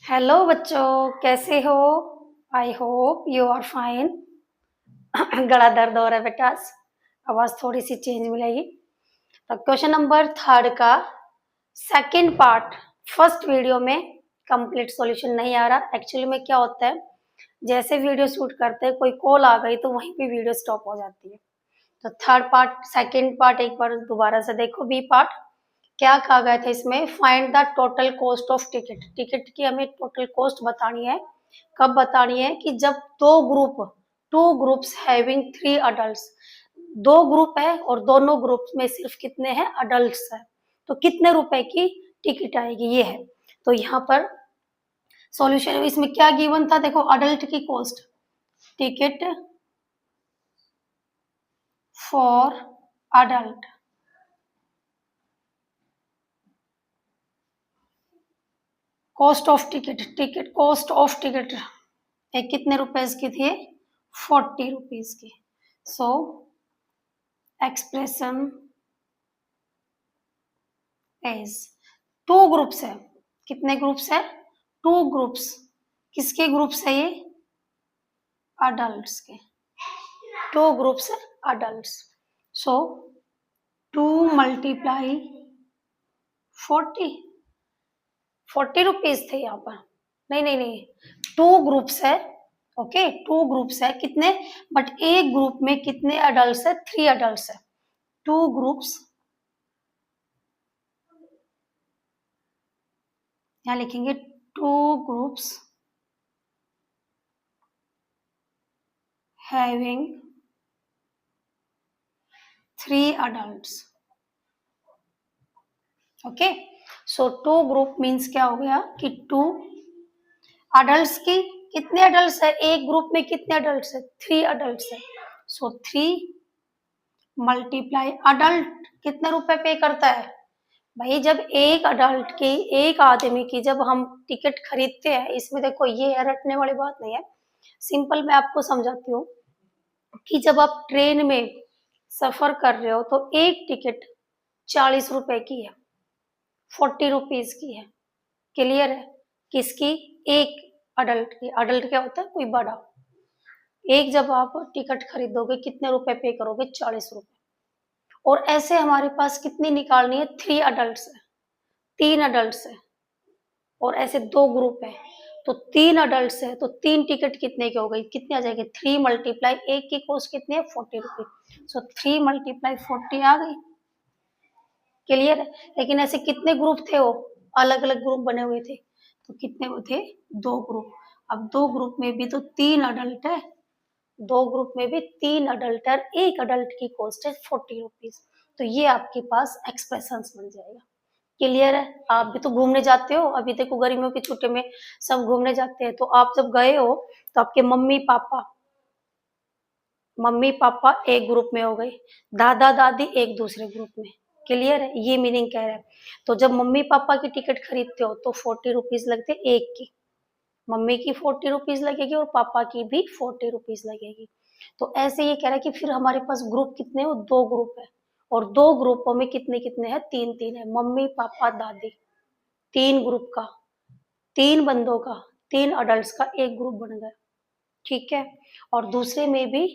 Hello बच्चों, कैसे हो? I hope you are fine. गला दर्द हो रहा है बेटा, आवाज थोड़ी सी चेंज मिलेगी। तो क्वेश्चन नंबर 3 का सेकंड पार्ट फर्स्ट वीडियो में कंप्लीट सॉल्यूशन नहीं आ रहा। एक्चुअली में क्या होता है, जैसे वीडियो शूट करते हैं कोई कॉल आ गई तो वहीं पे वीडियो स्टॉप हो जाती है। तो थर्ड पार्ट सेकंड पार्ट एक बार दोबारा से देखो। बी पार्ट क्या कहा गया था इसमें, find the total cost of ticket. Ticket की हमें टोटल कॉस्ट बतानी है। कब बतानी है? कि जब टू ग्रुप्स हैविंग 3 अडल्ट, दो ग्रुप है और दोनों ग्रुप में सिर्फ कितने हैं? अडल्ट है। तो कितने रुपए की टिकट आएगी, ये है। तो यहाँ पर सॉल्यूशन इसमें क्या गिवन था, देखो अडल्ट की cost, ticket for adult, cost of ticket, ticket cost of ticket एक कितने रुपीज की थी? 40 रुपीज की। सो एक्सप्रेशन इज, टू ग्रुप्स है। कितने ग्रुप्स है? Two groups. किसके ग्रुप्स है ये? अडल्ट्स के। टू ग्रुप्स है अडल्ट्स। सो 2 मल्टीप्लाई 40, 40 रुपीज थे यहाँ पर। नहीं नहीं नहीं, टू ग्रुप्स है। ओके, टू ग्रुप्स है कितने, बट एक ग्रुप में कितने अडल्ट है? 3 अडल्ट है। टू ग्रुप्स, यहाँ लिखेंगे two groups having 3 adults. Okay, so two group means क्या हो गया कि 2 अडल्ट की, कितने अडल्ट है एक ग्रुप में? कितने अडल्ट है? 3 अडल्ट है। सो 3 मल्टीप्लाई अडल्ट कितने रुपए पे करता है भाई? जब एक अडल्ट की, एक आदमी की जब हम टिकट खरीदते हैं, इसमें देखो ये रटने वाली बात नहीं है, सिंपल मैं आपको समझाती हूँ कि जब आप ट्रेन में सफर कर रहे हो तो एक टिकट 40 रुपए की है, 40 रुपीज की है। क्लियर है? किसकी? एक अडल्ट की। अडल्ट क्या होता है? कोई बड़ा। एक जब आप टिकट खरीदोगे कितने रुपए पे करोगे? 40 रुपए। और ऐसे हमारे पास कितनी निकालनी है? 3 अडल्ट है, 3 अडल्ट है, और ऐसे दो ग्रुप है। तो 3 अडल्ट है तो 3 टिकट कितने की हो गई? कितने आ जाएंगे? 3 मल्टीप्लाई एक की कॉस्ट कितनी है? 40 रुपीज। सो 3 मल्टीप्लाई 40 आ गई। क्लियर है? लेकिन ऐसे कितने ग्रुप थे? वो अलग अलग ग्रुप बने हुए थे। तो कितने वो थे? दो ग्रुप। अब दो ग्रुप में भी तो 3 अडल्ट है, दो ग्रुप में भी 3 अडल्ट है, एक अडल्ट की कॉस्ट है 40 रुपीज। तो ये आपके पास एक्सप्रेशन बन जाएगा। क्लियर है? आप भी तो घूमने जाते हो, अभी देखो गर्मियों की छुट्टी में सब घूमने जाते हैं। तो आप जब गए हो तो आपके मम्मी पापा एक ग्रुप में हो गए, दादा दादी एक दूसरे ग्रुप में। क्लियर है? ये मीनिंग कह रहा है। तो जब मम्मी पापा की टिकट खरीदते हो तो 40 रुपीज लगते एक की, मम्मी की 40 रुपीज लगेगी और पापा की भी 40 रुपीज लगेगी। तो ऐसे ये कह रहा है कि फिर हमारे पास ग्रुप कितने हो? दो ग्रुप है, और दो ग्रुपों में कितने कितने हैं? 3 3 है। मम्मी पापा दादी, 3 ग्रुप का, 3 बंदों का, 3 अडल्ट का एक ग्रुप बन गया। ठीक है? और दूसरे में भी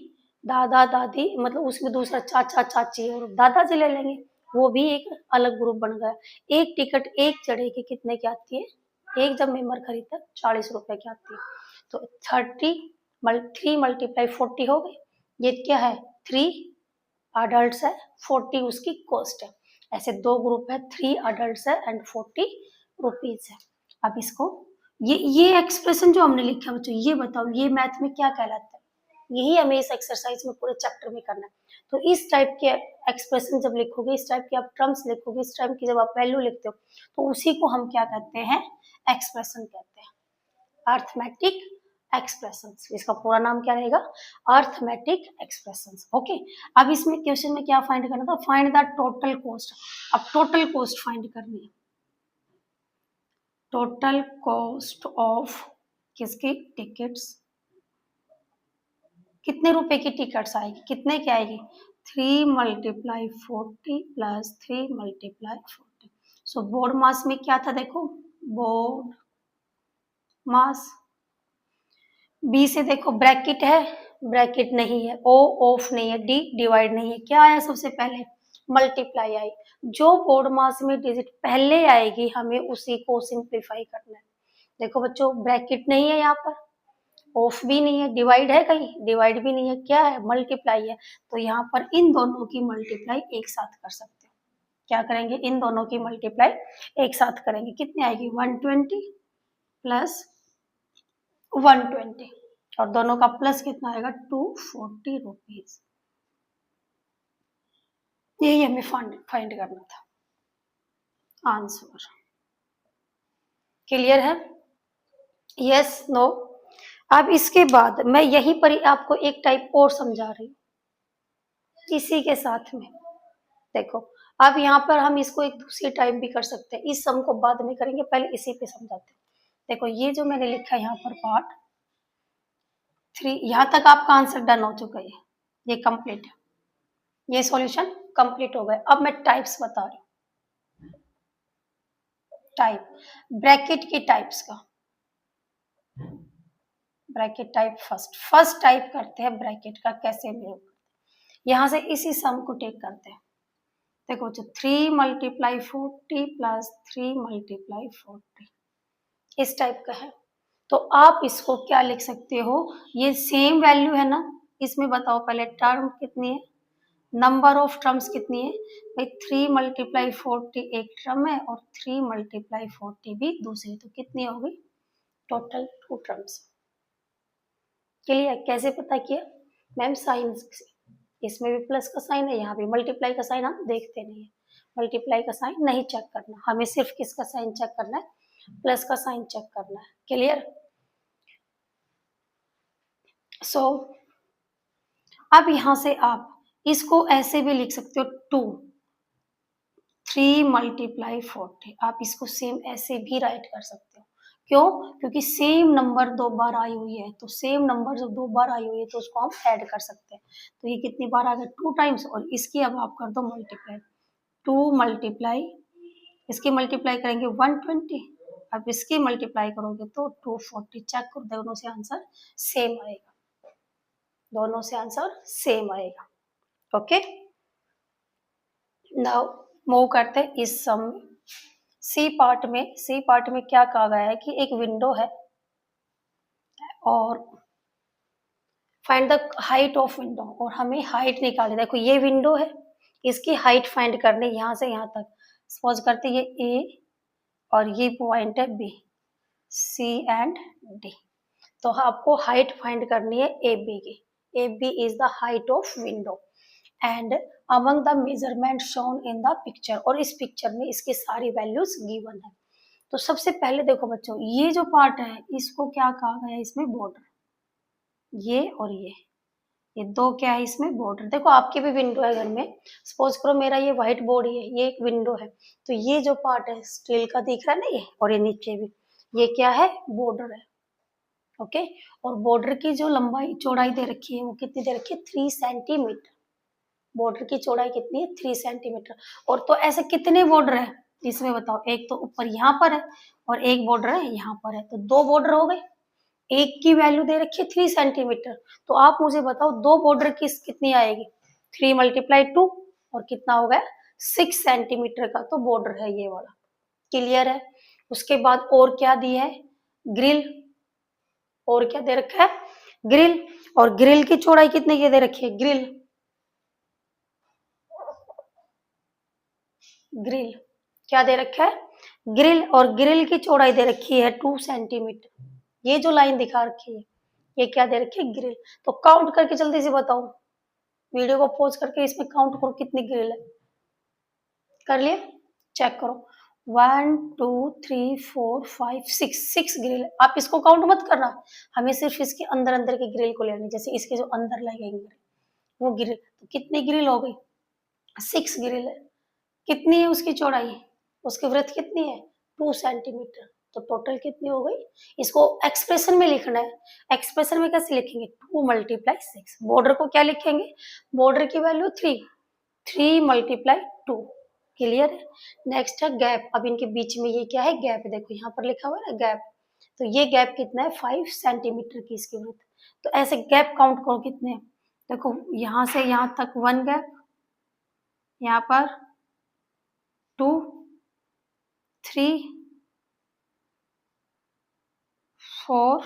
दादा दादी, मतलब उसमें दूसरा चाचा चाची और दादाजी ले लेंगे, वो भी एक अलग ग्रुप बन गया। एक टिकट एक जगह की कितने की आती है? एक जब मेंबर खरीदता है 40 रुपए की आती है। तो 3 मल्टीप्लाई 40 हो गई। ये क्या है? 3 अडल्ट है, 40 उसकी कॉस्ट है। ऐसे दो ग्रुप है, 3 अडल्ट है एंड 40 रुपीज है। अब इसको, ये एक्सप्रेशन जो हमने लिखा है बच्चों, ये बताओ ये मैथ में क्या कहलाता है? यही हमें इस एक्सरसाइज में पूरे चैप्टर में करना है। तो इस टाइप के एक्सप्रेशन जब लिखोगे, इस टाइप के आप टर्म्स लिखोगे, इस टाइप की जब आप वैल्यू लिखते हो, तो उसी को हम क्या कहते हैं? एक्सप्रेशन कहते हैं, अर्थमेटिक एक्सप्रेशंस। इसका पूरा नाम क्या रहेगा? Arithmetic expressions. ओके, अब इसमें क्वेश्चन में क्या फाइंड करना था? Find the total cost. अब टोटल कॉस्ट फाइंड करनी है। टोटल कॉस्ट ऑफ किसकी? टिकट्स। कितने रुपए की टिकट्स आएगी? कितने की आएगी? 3 मल्टीप्लाई 40 प्लस 3 मल्टीप्लाई 40। सो बोर्ड मास में क्या था देखो, बोर्ड मास। बी से देखो ब्रैकेट है, ब्रैकेट नहीं है, ओ ऑफ नहीं है, डी डिवाइड नहीं है, क्या आया सबसे पहले, मल्टीप्लाई आई। जो बोर्ड मास में डिजिट पहले आएगी हमें उसी को सिंप्लीफाई करना है। देखो बच्चों ब्रैकेट नहीं है यहाँ पर, ऑफ भी नहीं है, डिवाइड है कहीं, डिवाइड भी नहीं है, क्या है, मल्टीप्लाई है। तो यहाँ पर इन दोनों की मल्टीप्लाई एक साथ कर सकते हो। क्या करेंगे, इन दोनों की मल्टीप्लाई एक साथ करेंगे, कितनी आएगी 120 प्लस 120 और दोनों का प्लस कितना आएगा 240 रुपीज। यही हमें फाइंड करना था आंसर। क्लियर है, यस नो। अब इसके बाद मैं यहीं पर ही आपको एक टाइप और समझा रही हूँ इसी के साथ में। देखो अब यहाँ पर हम इसको एक दूसरी टाइप भी कर सकते हैं, इस सम को बाद में करेंगे, पहले इसी पे समझाते हैं। देखो ये जो मैंने लिखा है यहाँ पर पार्ट 3, यहाँ तक आपका आंसर डन हो चुका है, ये कंप्लीट है, ये सॉल्यूशन कंप्लीट हो गया। अब मैं टाइप्स बता रही हूँ, टाइप ब्रैकेट के टाइप्स का। ब्रैकेट टाइप फर्स्ट टाइप करते हैं ब्रैकेट का, कैसे प्रयोग करते हैं, यहाँ से इसी सम को टेक करते हैं। देखो जो 3 × 40 प्लस 3 × 40 इस टाइप का है, तो आप इसको क्या लिख सकते हो, ये सेम वैल्यू है ना, इसमें बताओ पहले टर्म कितनी है, नंबर ऑफ टर्म्स कितनी है भाई, 3 × 40 एक टर्म है और 3 × 40 भी दूसरी, तो कितनी होगी टोटल 2 टर्म्स। क्लियर, कैसे पता किया मैम, साइन से, इसमें भी प्लस का साइन है, यहाँ भी मल्टीप्लाई का साइन हम देखते नहीं है, मल्टीप्लाई का साइन नहीं चेक करना, हमें सिर्फ किसका साइन चेक करना है, प्लस का साइन चेक करना है। क्लियर, सो अब यहां से आप इसको ऐसे भी लिख सकते हो 3 × 40, आप इसको सेम ऐसे भी राइट कर सकते हो। क्यों, क्योंकि सेम नंबर 2 बार आई हुई है, तो सेम नंबर जब 2 बार आई हुई है तो उसको हम ऐड कर सकते हैं। तो ये कितनी बार आ गया 2 टाइम्स, और इसकी अब आप कर दो मल्टीप्लाई, 2 मल्टीप्लाई, इसकी मल्टीप्लाई करेंगे 120, अब इसकी मल्टीप्लाई करोगे तो 240, चेक करो दोनों से आंसर सेम आएगा, दोनों से आंसर सेम आएगा। ओके, नाउ मूव करते हैं इस सम सी पार्ट में। सी पार्ट में क्या कहा गया है कि एक विंडो है और find the height of window, और हमें हाइट निकालनी। देखो ये विंडो है, इसकी हाइट फाइंड करनी, यहाँ से यहाँ तक, सपोज करते ये ए और ये पॉइंट है बी, सी एंड डी, तो आपको हाइट फाइंड करनी है ए बी की। A B is the height of window and among the measurement shown in the picture, और इस पिक्चर में इसकी सारी वैल्यूज गिवन है। तो सबसे पहले देखो बच्चों, ये जो पार्ट है इसको क्या कहा गया है, इसमें बॉर्डर, ये और ये दो क्या है इसमें बॉर्डर। देखो आपकी भी विंडो है घर में, सपोज करो मेरा ये व्हाइट बोर्ड ही है, ये एक विंडो है, तो ये जो पार्ट है स्टील का दिख रहा है ना ये, और ये नीचे भी, ये क्या है बॉर्डर है। ओके, और बॉर्डर की जो लंबाई चौड़ाई दे रखी है वो कितनी दे रखी है 3 सेंटीमीटर, बॉर्डर की चौड़ाई कितनी है 3 सेंटीमीटर। और तो ऐसे कितने बॉर्डर है इसमें बताओ, एक तो ऊपर यहाँ पर है और एक बॉर्डर है यहाँ पर है, तो 2 बॉर्डर हो गए, एक की वैल्यू दे रखी है 3 सेंटीमीटर, तो आप मुझे बताओ 2 बॉर्डर की कितनी आएगी, 3 × 2 और कितना हो गया 6 सेंटीमीटर का तो बॉर्डर है ये वाला। क्लियर है, उसके बाद और क्या दिया है, ग्रिल, और क्या दे रखा है ग्रिल, और ग्रिल की चौड़ाई कितने की दे रखी है, ग्रिल ग्रिल क्या दे रखा है ग्रिल, और ग्रिल की चौड़ाई दे रखी है 2 सेंटीमीटर, ये जो लाइन दिखा रखी है ये क्या दे रखी है ग्रिल। तो काउंट करके जल्दी से बताओ, वीडियो को पॉज करके इसमें काउंट करो कितनी ग्रिल है, कर लिया, चेक करो 1 2 3 4 5 6 ग्रिल। आप इसको काउंट मत करना, हमें सिर्फ इसके अंदर अंदर की ग्रिल को लेनी, जैसे इसके जो अंदर लगेंगे वो ग्रिल, तो कितनी ग्रिल हो गई 6 ग्रिल है। कितनी है उसकी चौड़ाई, उसकी वृत्त कितनी है 2 सेंटीमीटर, तो टोटल कितनी हो गई। इसको एक्सप्रेशन में लिखना है, एक्सप्रेशन में कैसे लिखेंगे 2 × 6, बॉर्डर को क्या लिखेंगे, बॉर्डर की वैल्यू 3 × 2। क्लियर है, नेक्स्ट है गैप, अब इनके बीच में ये क्या है गैप, देखो यहाँ पर लिखा हुआ है ना गैप, तो ये गैप कितना है 5 सेंटीमीटर की इसकी विड्थ। तो ऐसे गैप काउंट करो कितने हैं। देखो यहाँ से यहाँ तक 1 गैप, यहाँ पर 2, 3, 4,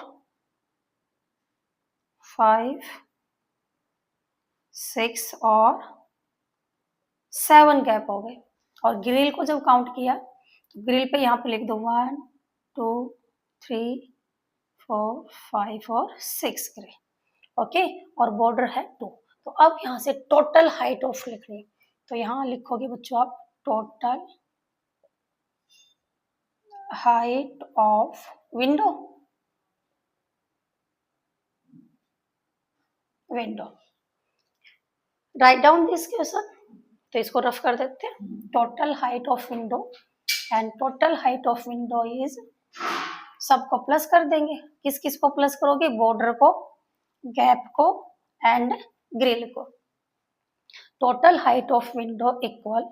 5, 6 और 7 गैप हो गए। और ग्रिल को जब काउंट किया तो ग्रिल पे यहाँ पे लिख दो 1, 2, 3, 4, 5 और 6 ग्रिल। ओके, और बॉर्डर है 2। तो अब यहाँ से टोटल हाइट ऑफ लिखनी है। तो यहाँ लिखोगे बच्चों आप total height of window, write down this question. तो इसको रफ कर देते हैं। Total height of window and total height of window is, सबको प्लस कर देंगे। किस किस को प्लस करोगे, बॉर्डर को, गैप को एंड ग्रिल को। Total height of window equal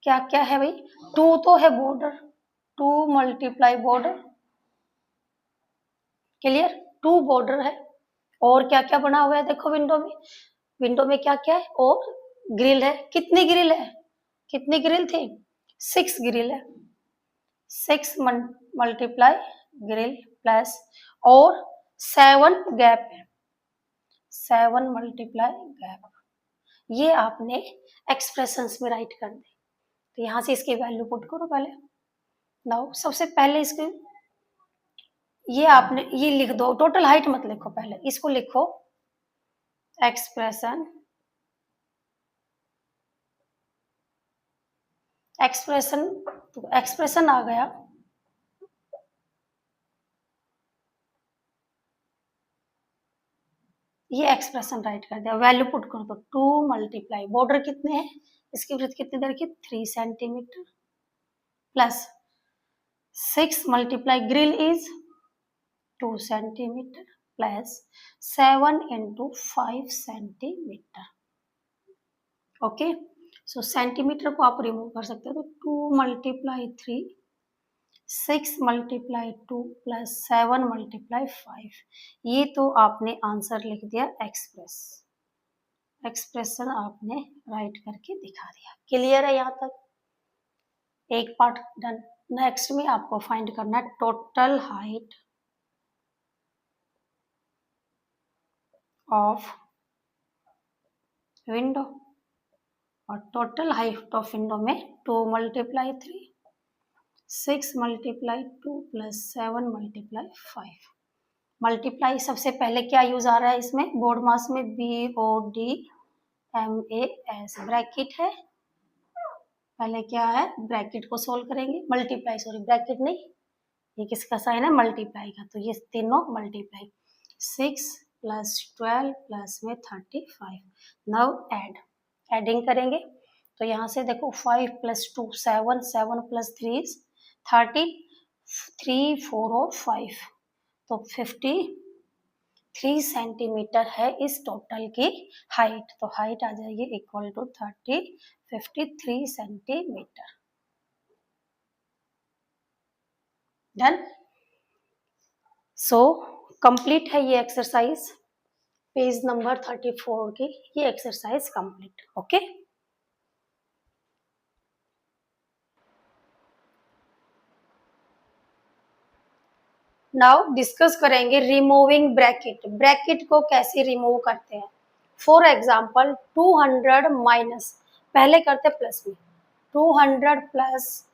क्या क्या है भाई, 2 तो है border, 2 multiply border, clear, 2 border है। और क्या क्या बना हुआ है देखो विंडो में, विंडो में क्या क्या है, और ग्रिल है। कितनी ग्रिल है, कितनी ग्रिल थी, 6 ग्रिल है। 6 मल्टीप्लाई ग्रिल प्लस और 7 गैप है, 7 मल्टीप्लाई गैप। ये आपने एक्सप्रेशंस में राइट कर दे। तो यहाँ से इसकी वैल्यू पुट करो पहले। नाउ सबसे पहले इसके ये आपने ये लिख दो, टोटल हाइट मत लिखो, पहले इसको लिखो एक्सप्रेशन, एक्सप्रेशन, एक्सप्रेशन आ गया। ये एक्सप्रेशन राइट कर दिया, वैल्यू पुट करो तो 2 मल्टीप्लाई बॉर्डर कितने हैं, इसकी विड्थ कितनी दर की 3 centimetre plus 6 multiply grill is 2 centimetre plus 7 into 5 centimetre. Okay, so centimetre को आप रिमूव कर सकते हो। तो 2 मल्टीप्लाई 3, 6 मल्टीप्लाई 2 प्लस 7 मल्टीप्लाई 5। ये तो आपने आंसर लिख दिया एक्सप्रेस, एक्सप्रेशन आपने राइट करके दिखा दिया। क्लियर है यहाँ तक, एक पार्ट डन। नेक्स्ट में आपको फाइंड करना है टोटल हाइट ऑफ विंडो। और टोटल हाइट ऑफ विंडो में 2 multiply 3, 6 multiply 2 plus 7 multiply 5। Multiply सबसे पहले क्या यूज आ रहा है इसमें, बोर्ड मास में BODMAS ब्रैकेट है। पहले क्या है, ब्रैकेट को सोल्व करेंगे, मल्टीप्लाई, सॉरी ब्रैकेट नहीं, ये किसका साइन है, मल्टीप्लाई का। तो ये तीनों मल्टीप्लाई, 6 प्लस 12 प्लस में 35। नाउ एडिंग करेंगे। तो यहाँ से देखो 5 प्लस 2 7, 7 प्लस 3 30, 3, 4 और 5, तो 53 सेंटीमीटर है इस टोटल की हाइट। तो हाइट आ जाएगी equal to 53 centimetre. Done. So complete है ये एक्सरसाइज, पेज नंबर 34 की ये exercise complete. Okay, now discuss करेंगे रिमूविंग ब्रैकेट। ब्रैकेट को कैसे रिमूव करते हैं। फॉर एग्जाम्पल 200 माइनस, पहले करते प्लस में, 200 प्लस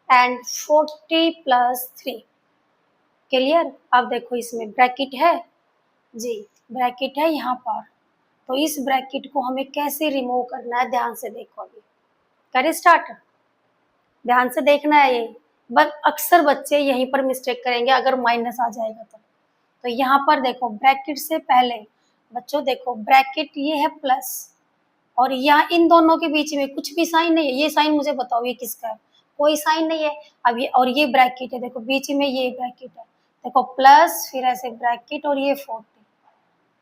एंड 40 प्लस 3। क्लियर। अब देखो इसमें ब्रैकेट है जी, ब्रैकेट है यहाँ पर। तो इस ब्रैकेट को हमें कैसे रिमूव करना है, ध्यान से देखो। अभी करें स्टार्ट, ध्यान से देखना है ये। बस अक्सर बच्चे यहीं पर मिस्टेक करेंगे अगर माइनस आ जाएगा तो यहाँ पर देखो ब्रैकेट से पहले बच्चों देखो ब्रैकेट ये है प्लस, और यहाँ इन दोनों के बीच में कुछ भी साइन नहीं है। ये साइन मुझे बताओ ये किसका है, कोई साइन नहीं है। अब ये और ये ब्रैकेट है, देखो बीच में ये ब्रैकेट है, देखो प्लस फिर ऐसे ब्रैकेट और ये 40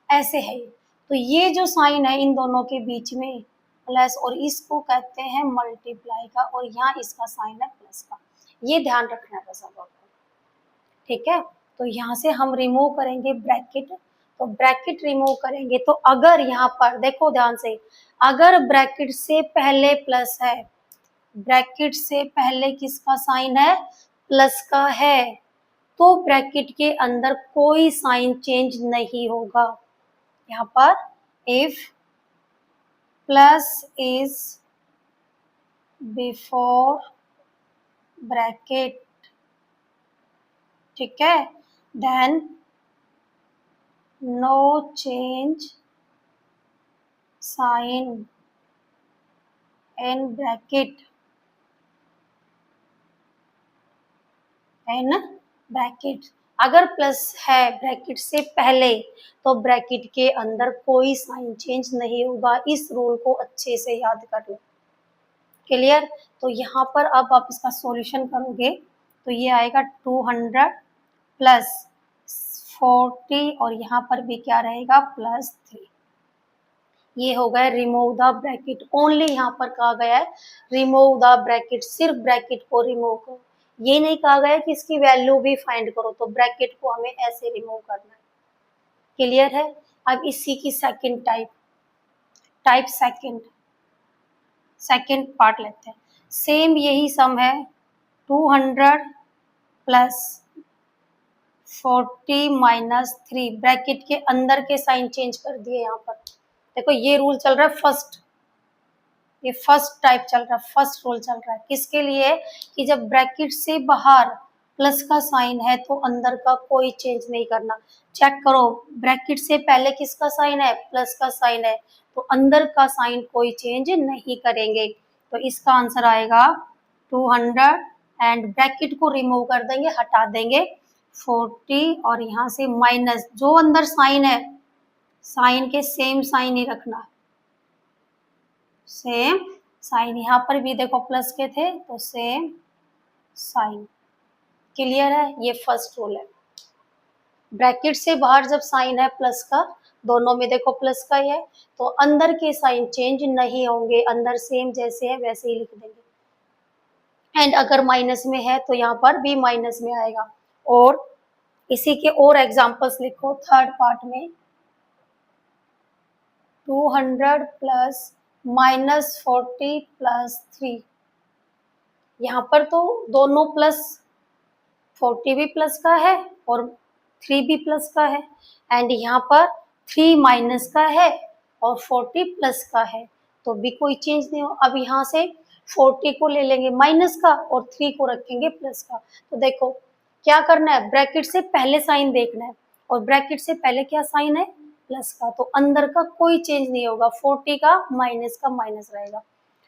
ऐसे है। तो ये जो साइन है इन दोनों के बीच में प्लस, और इसको कहते हैं मल्टीप्लाई का, और यहाँ इसका साइन है प्लस का। ये ध्यान रखना है बस अब आपको। ठीक है। तो यहाँ से हम रिमूव करेंगे ब्रैकेट, तो ब्रैकेट रिमूव करेंगे तो अगर यहाँ पर देखो ध्यान से, अगर ब्रैकेट से पहले प्लस है, ब्रैकेट से पहले किसका साइन है, प्लस का है, तो ब्रैकेट के अंदर कोई साइन चेंज नहीं होगा। यहाँ पर if plus is before bracket, ठीक है, then no change sign in bracket, in bracket. अगर प्लस है ब्रैकेट से पहले तो ब्रैकेट के अंदर कोई साइन चेंज नहीं होगा। इस रूल को अच्छे से याद कर लो। क्लियर। तो यहाँ पर अब आप इसका सॉल्यूशन करोगे तो ये आएगा 200 प्लस 40 और यहाँ पर भी क्या रहेगा +3। ये हो गया रिमूव द ब्रैकेट। ओनली यहाँ पर कहा गया है रिमूव द ब्रैकेट, सिर्फ ब्रैकेट को रिमूव करो। ये नहीं कहा गया कि इसकी वैल्यू भी फाइंड करो, तो ब्रैकेट को हमें ऐसे रिमूव करना है। क्लियर है। अब इसी की सेकंड टाइप सेकंड पार्ट लेते हैं। सेम यही सम है 200 प्लस 40 माइनस 3, ब्रैकेट के अंदर के साइन चेंज कर दिए। यहाँ पर देखो ये रूल चल रहा है फर्स्ट, ये फर्स्ट टाइप चल रहा है, फर्स्ट रूल चल रहा है किसके लिए, कि जब ब्रैकेट से बाहर प्लस का साइन है तो अंदर का कोई चेंज नहीं करना। चेक करो ब्रैकेट से पहले किसका साइन है, प्लस का साइन है, तो अंदर का साइन कोई चेंज नहीं करेंगे। तो इसका आंसर आएगा 200 एंड ब्रैकेट को रिमूव कर देंगे, हटा देंगे 40 और यहाँ से माइनस, जो अंदर साइन है साइन के सेम साइन ही रखना, सेम साइन। यहाँ पर भी देखो प्लस के थे तो सेम साइन। क्लियर है। ये फर्स्ट रूल है। ब्रैकेट से बाहर जब साइन है प्लस का, दोनों में देखो प्लस का ही है, तो अंदर के साइन चेंज नहीं होंगे, अंदर सेम जैसे है वैसे ही लिख देंगे। एंड अगर माइनस में है तो यहाँ पर भी माइनस में आएगा। और इसी के और एग्जांपल्स लिखो थर्ड पार्ट में। 200 प्लस माइनस 40 प्लस 3, यहाँ पर तो दोनों प्लस, 40 भी प्लस का है और 3 भी प्लस का है, एंड यहाँ पर 3 माइनस का है और 40 प्लस का है, तो भी कोई चेंज नहीं हो। अब यहाँ से 40 को ले लेंगे माइनस का और 3 को रखेंगे प्लस का। तो देखो क्या करना है, ब्रैकेट से पहले साइन देखना है, और ब्रैकेट से पहले क्या साइन है, प्लस का, तो अंदर का कोई चेंज नहीं होगा, 40 का माइनस रहेगा।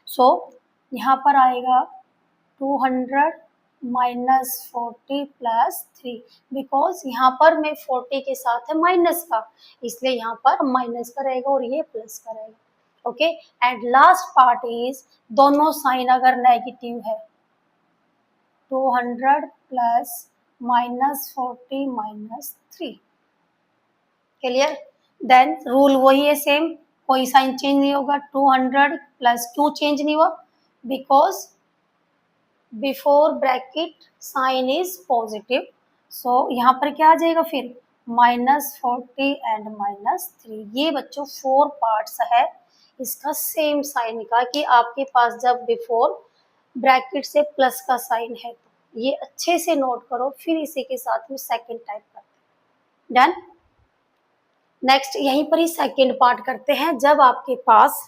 सो यहाँ पर आएगा 200 माइनस 40 प्लस 3, बिकॉज यहाँ पर में 40 के साथ है माइनस का, इसलिए यहाँ पर माइनस का रहेगा और ये प्लस का रहेगा। Okay. And last part is दोनों साइन अगर नेगेटिव है, 200 plus minus 40 minus 3। Clear. Then rule वही है सेम, कोई साइन चेंज नहीं होगा। 200 प्लस क्यों चेंज नहीं हुआ, because before bracket sign is positive. So यहाँ पर क्या आ जाएगा फिर -40 एंड -3। ये बच्चों 4 पार्ट्स है इसका सेम साइन का, कि आपके पास जब बिफोर ब्रैकेट से प्लस का साइन है तो ये अच्छे से नोट करो। फिर इसी के साथ में सेकंड टाइप करते हैं। डन। नेक्स्ट यहीं पर ही सेकंड पार्ट करते हैं, जब आपके पास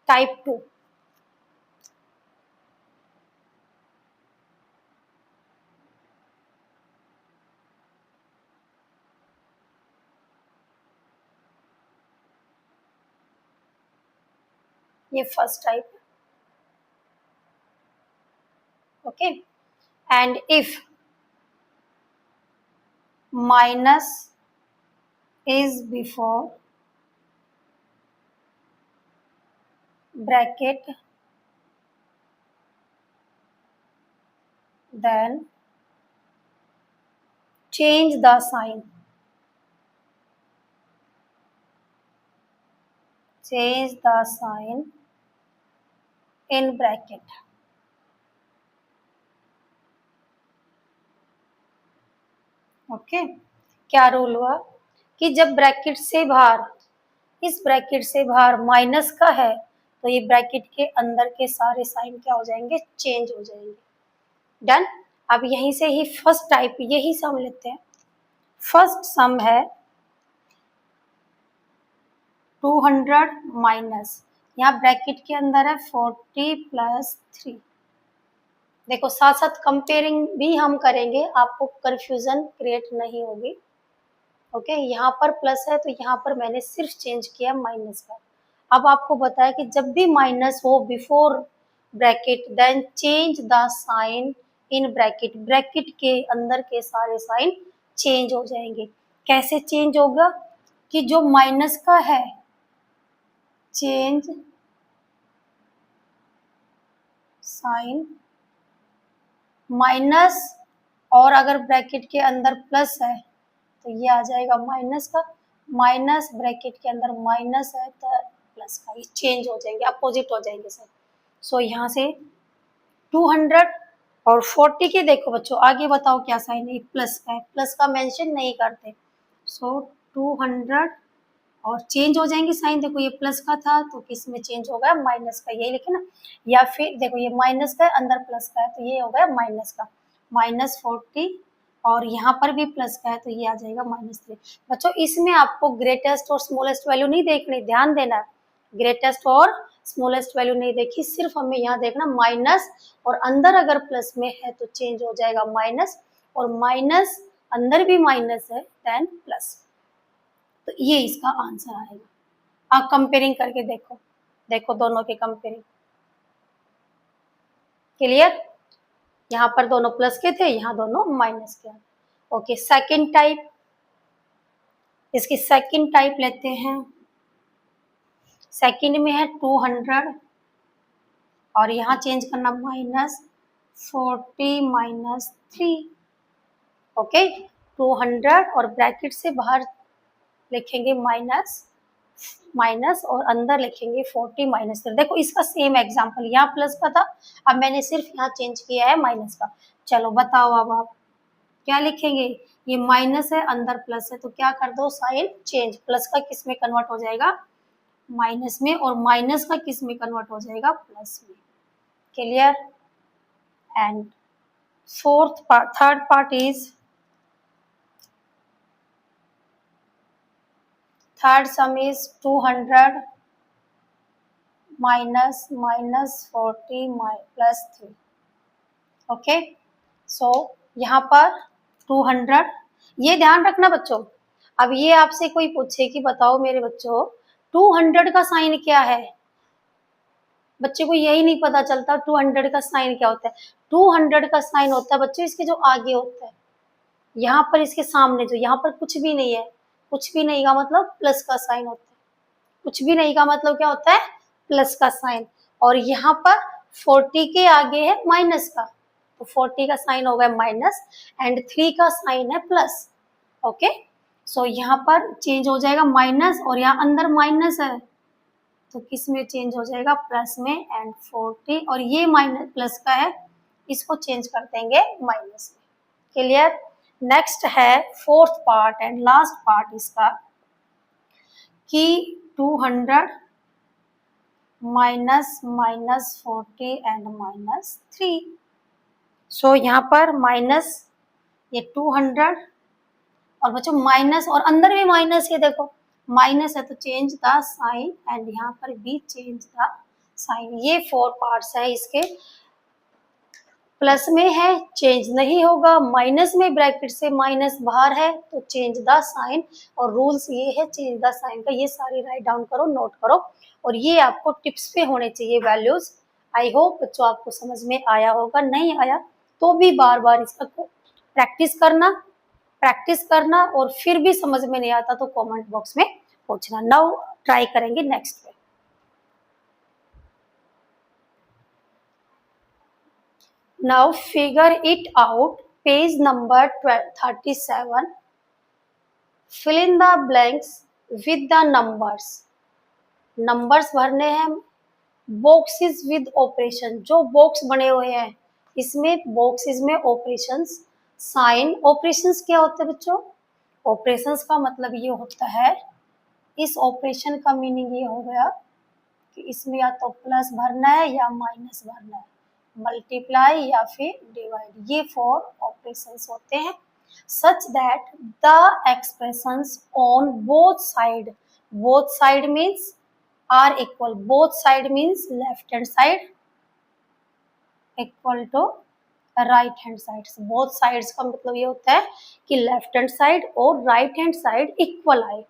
टाइप 2, ये first type. Okay. And if minus is before bracket, then change the sign, change the sign in bracket। Okay, क्या रूल हुआ कि जब ब्रैकेट से बाहर, इस ब्रैकेट से बाहर माइनस का है तो ये ब्रैकेट के अंदर के सारे साइन क्या हो जाएंगे, चेंज हो जाएंगे। डन। अब यहीं से ही फर्स्ट टाइप यही सम लेते हैं। फर्स्ट सम है 200 माइनस, यहाँ ब्रैकेट के अंदर है 40 प्लस 3। देखो साथ साथ कंपेयरिंग भी हम करेंगे, आपको कंफ्यूजन क्रिएट नहीं होगी। ओके, यहाँ पर प्लस है तो यहाँ पर मैंने सिर्फ चेंज किया माइनस का। अब आपको बताया कि जब भी माइनस हो before bracket then change the sign in bracket, bracket के अंदर के सारे साइन चेंज हो जाएंगे। कैसे चेंज होगा कि जो माइनस का है चेंज साइन माइनस, और अगर ब्रैकेट के अंदर प्लस है तो ये आ जाएगा माइनस का, माइनस ब्रैकेट के अंदर माइनस है तो प्लस का, ये चेंज हो जाएंगे, अपोजिट हो जाएंगे सर। सो यहाँ से 200 और 40 के देखो बच्चों आगे बताओ क्या साइन है, प्लस का है, प्लस का मेंशन नहीं करते। सो 200 और चेंज हो जाएंगे साइन, देखो ये प्लस का था तो किस में चेंज हो गया, माइनस का, यही लिखे ना। या फिर देखो ये माइनस का है अंदर प्लस का है तो ये हो गया माइनस का, -40, और यहाँ पर भी प्लस का है तो ये आ जाएगा -3। बच्चों इसमें आपको ग्रेटेस्ट और स्मॉलेस्ट वैल्यू नहीं देखनी, ध्यान देना है, ग्रेटेस्ट और स्मॉलेस्ट वैल्यू नहीं देखी, सिर्फ हमें यहाँ देखना माइनस, और अंदर अगर प्लस में है तो चेंज हो जाएगा माइनस, और माइनस अंदर भी माइनस है देन प्लस, तो ये इसका आंसर आएगा। आप कंपेयरिंग करके देखो, देखो दोनों के कंपेयरिंग, क्लियर। यहाँ पर दोनों प्लस के थे, यहाँ दोनों माइनस के। ओके, सेकंड टाइप, इसकी सेकंड टाइप लेते हैं। सेकंड में है 200 और यहाँ चेंज करना -40 -3। ओके, 200 और ब्रैकेट से बाहर लिखेंगे माइनस माइनस और अंदर लिखेंगे 40 -3। देखो इसका सेम एग्जांपल, यहाँ प्लस का था, अब मैंने सिर्फ यहाँ चेंज किया है माइनस का। चलो बताओ अब आप क्या लिखेंगे, ये माइनस है अंदर प्लस है तो क्या कर दो साइन चेंज, प्लस का किस में कन्वर्ट हो जाएगा, माइनस में, और माइनस का किस में कन्वर्ट हो जाएगा, प्लस में। Clear. And third part is, third sum is 200 -40 +3। Okay, so यहाँ पर 200, ये ध्यान रखना बच्चों। अब ये आपसे कोई पूछे कि बताओ मेरे बच्चों 200 का साइन क्या है, बच्चे को यही नहीं पता चलता 200 का साइन क्या होता है। 200 का साइन होता है बच्चों इसके जो आगे होता है, यहाँ पर इसके सामने जो यहाँ पर कुछ भी नहीं है, कुछ भी नहीं का मतलब प्लस का साइन होता है, कुछ भी नहीं का मतलब क्या होता है, प्लस का साइन, और यहाँ पर 40 के आगे है माइनस का, तो 40 का साइन हो गया माइनस एंड 3 का साइन है प्लस। ओके, सो यहाँ पर चेंज हो जाएगा माइनस, और यहाँ अंदर माइनस है तो किस में चेंज हो जाएगा, प्लस में, एंड 40, और ये माइनस प्लस का है इसको चेंज कर देंगे माइनस में। क्लियर। नेक्स्ट है fourth part and last part इसका कि 200 -40 एंड -3। सो यहाँ पर माइनस ये 200 और बच्चों माइनस, और अंदर भी माइनस है, देखो माइनस है तो चेंज द साइन, एंड यहाँ पर भी चेंज द साइन। ये 4 पार्ट्स है इसके। प्लस में है चेंज नहीं होगा, माइनस में ब्रैकेट से माइनस बाहर है तो चेंज द साइन, और रूल्स ये है चेंज द साइन का, ये सारी राइट डाउन करो, नोट करो, और ये आपको टिप्स पे होने चाहिए वैल्यूज। आई होप बच्चों आपको समझ में आया होगा, नहीं आया तो भी बार बार इसका प्रैक्टिस करना, और फिर भी समझ में नहीं आता तो कमेंट बॉक्स में पूछना। नाउ ट्राई करेंगे नेक्स्ट पे। Now figure it out, page number 37. Fill in the blanks with the numbers. Numbers भरने हैं, boxes with operation, जो बॉक्स बने हुए हैं इसमें बॉक्सेस में ऑपरेशंस साइन ऑपरेशंस क्या होते हैं बच्चों? ऑपरेशंस का मतलब ये होता है, इस ऑपरेशन का मीनिंग ये हो गया कि इसमें या तो प्लस भरना है या माइनस भरना है, मल्टीप्लाई या फिर डिवाइड, ये 4 ऑपरेशंस होते हैं। Such that the expressions on both side means are equal, both side means left hand side equal to right hand side. Both sides का मतलब ये होता है कि लेफ्ट हैंड साइड और राइट हैंड साइड इक्वल आए।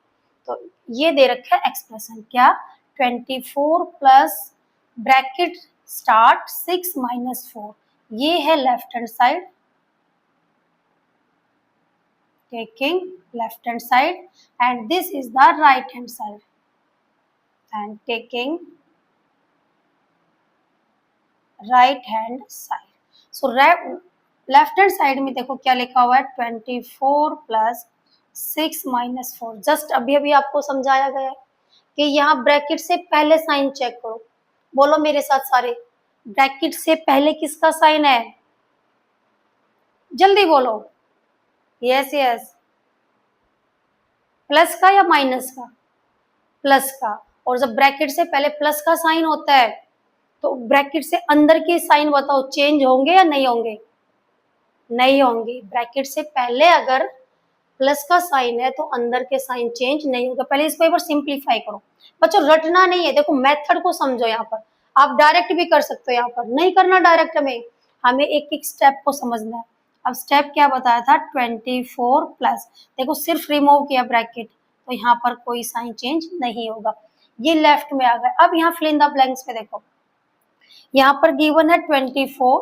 तो ये दे रखा है एक्सप्रेशन क्या, 24 प्लस ब्रैकेट स्टार्ट 6 माइनस 4, ये है left hand side, taking left hand side, and this is the right hand side and taking right hand side. So left hand side में देखो क्या लिखा हुआ है, 24 प्लस 6 माइनस 4। जस्ट अभी अभी आपको समझाया गया है कि यहाँ ब्रैकेट से पहले साइन चेक करो, बोलो मेरे साथ सारे, ब्रैकेट से पहले किसका साइन है, जल्दी बोलो। यस यस, प्लस का या माइनस का? प्लस का। और जब ब्रैकेट से पहले प्लस का साइन होता है तो ब्रैकेट से अंदर के साइन बताओ चेंज होंगे या नहीं होंगे? नहीं होंगे। ब्रैकेट से पहले अगर प्लस का साइन है तो अंदर के साइन चेंज नहीं होगा। पहले इसको एक बार सिंप्लीफाई करो बच्चों, रटना नहीं है, देखो मेथड को समझो। यहाँ पर आप डायरेक्ट भी कर सकते हो, यहाँ पर नहीं करना डायरेक्ट, हमें एक एक स्टेप को समझना है। अब स्टेप क्या बताया था, 24 प्लस, देखो सिर्फ रिमूव किया ब्रैकेट तो यहाँ पर कोई साइन चेंज नहीं होगा, ये लेफ्ट में आ गया। अब यहाँ फिल इन द ब्लैंक्स में देखो, यहाँ पर गिवन है 24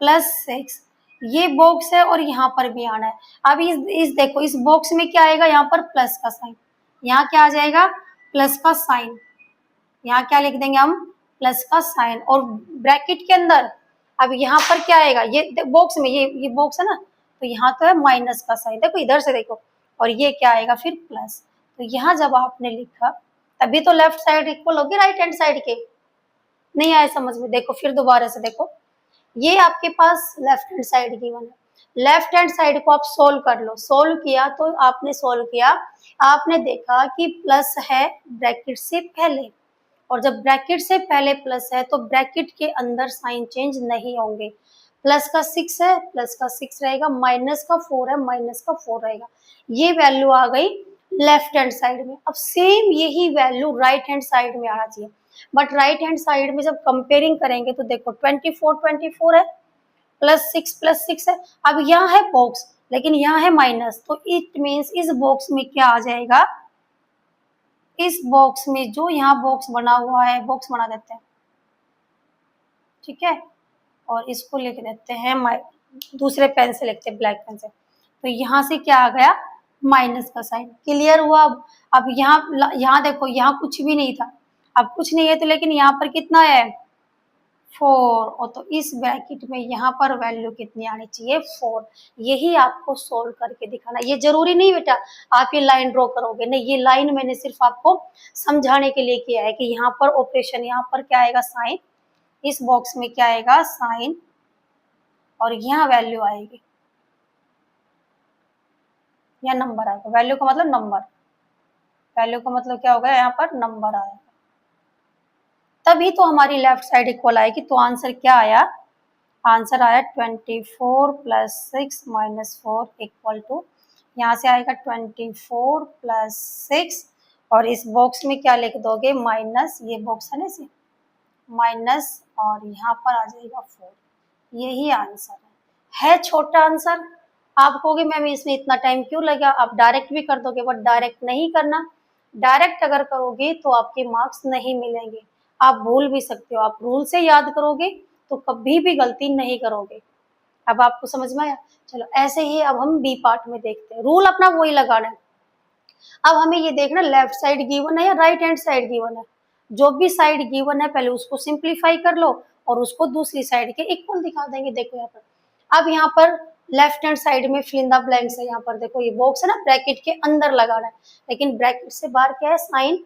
प्लस 6, ये बॉक्स है और यहाँ पर भी आना है। अब इस देखो इस बॉक्स में क्या आएगा, यहाँ पर प्लस का साइन, यहाँ क्या आ जाएगा, प्लस का साइन, यहाँ क्या लिख देंगे हम, प्लस का साइन। और ब्रैकेट के अंदर अब यहाँ पर क्या आएगा, ये बॉक्स में ये बॉक्स है ना, तो यहाँ तो है माइनस का साइन, देखो इधर से देखो, और ये क्या आएगा फिर प्लस। तो यहाँ जब आपने लिखा तभी तो लेफ्ट साइड इक्वल होगी राइट हैंड साइड के। नहीं आया समझ में? देखो फिर दोबारा से देखो, ये आपके पास लेफ्ट हैंड साइड गिवन है, लेफ्ट हैंड साइड को आप सोल्व कर लो। सोल्व किया तो आपने सोल्व किया, आपने देखा कि प्लस है ब्रैकेट से पहले, और जब ब्रैकेट से पहले प्लस है तो ब्रैकेट के अंदर साइन चेंज नहीं होंगे। प्लस का 6 है, प्लस का 6 रहेगा, माइनस का 4 है, माइनस का 4 रहेगा। ये वैल्यू आ गई लेफ्ट हैंड साइड में। अब सेम यही वैल्यू राइट हैंड साइड में आना चाहिए, बट राइट हैंड साइड में जब कंपेयरिंग करेंगे तो देखो 24 है, प्लस 6 है। अब यहाँ है बॉक्स लेकिन यहाँ है माइनस, तो इट मीन्स इस बॉक्स में क्या आ जाएगा, इस बॉक्स में जो यहाँ बॉक्स बना हुआ है, बॉक्स बना देते हैं, ठीक है, और इसको लिख देते हैं दूसरे पेन से लिखते हैं, ब्लैक पेन से। तो यहाँ से क्या आ गया, माइनस का साइन। क्लियर हुआ? अब यहाँ देखो, यहाँ कुछ भी नहीं था, अब कुछ नहीं है तो, लेकिन यहाँ पर कितना है, 4, और तो इस ब्रैकेट में यहाँ पर वैल्यू कितनी आनी चाहिए, 4। यही आपको सोल्व करके दिखाना। ये जरूरी नहीं बेटा आप ये लाइन ड्रॉ करोगे, नहीं, ये लाइन मैंने सिर्फ आपको समझाने के लिए किया है कि यहाँ पर ऑपरेशन, यहाँ पर क्या आएगा साइन, इस बॉक्स में क्या आएगा साइन, और यहाँ वैल्यू आएगी या नंबर आएगा। वैल्यू का मतलब नंबर, वैल्यू का मतलब क्या होगा, यहाँ पर नंबर आएगा, तभी तो हमारी लेफ्ट साइड इक्वल आएगी। तो आंसर क्या आया, आंसर आया 24 प्लस 6 माइनस 4 इक्वल टू, यहाँ से आएगा 24 प्लस 6, और इस बॉक्स में क्या लिख दोगे, माइनस, ये बॉक्स है ना इसे, माइनस, और यहाँ पर आ जाएगा 4। यही आंसर है छोटा आंसर। आप कहोगे मैम इसमें इतना टाइम क्यों लगा, आप डायरेक्ट भी कर दोगे, बट डायरेक्ट नहीं करना। डायरेक्ट अगर करोगे तो आपके मार्क्स नहीं मिलेंगे, आप भूल भी सकते हो। आप रूल से याद करोगे तो कभी भी गलती नहीं करोगे। अब आपको समझ में आया? चलो ऐसे ही अब हम बी पार्ट में देखते हैं। रूल अपना वही लगाना है। अब हमें ये देखना लेफ्ट साइड गिवन है या राइट हैंड साइड गिवन है। जो भी साइड गिवन है पहले उसको सिंप्लीफाई कर लो और उसको दूसरी साइड के इक्वल दिखा देंगे। देखो यहाँ पर, अब यहाँ पर लेफ्ट हैंड साइड में फिल इन द ब्लैंक्स है। यहाँ पर देखो ये बॉक्स है ना, ब्रैकेट के अंदर लगाना है, लेकिन ब्रैकेट से बाहर क्या है, साइन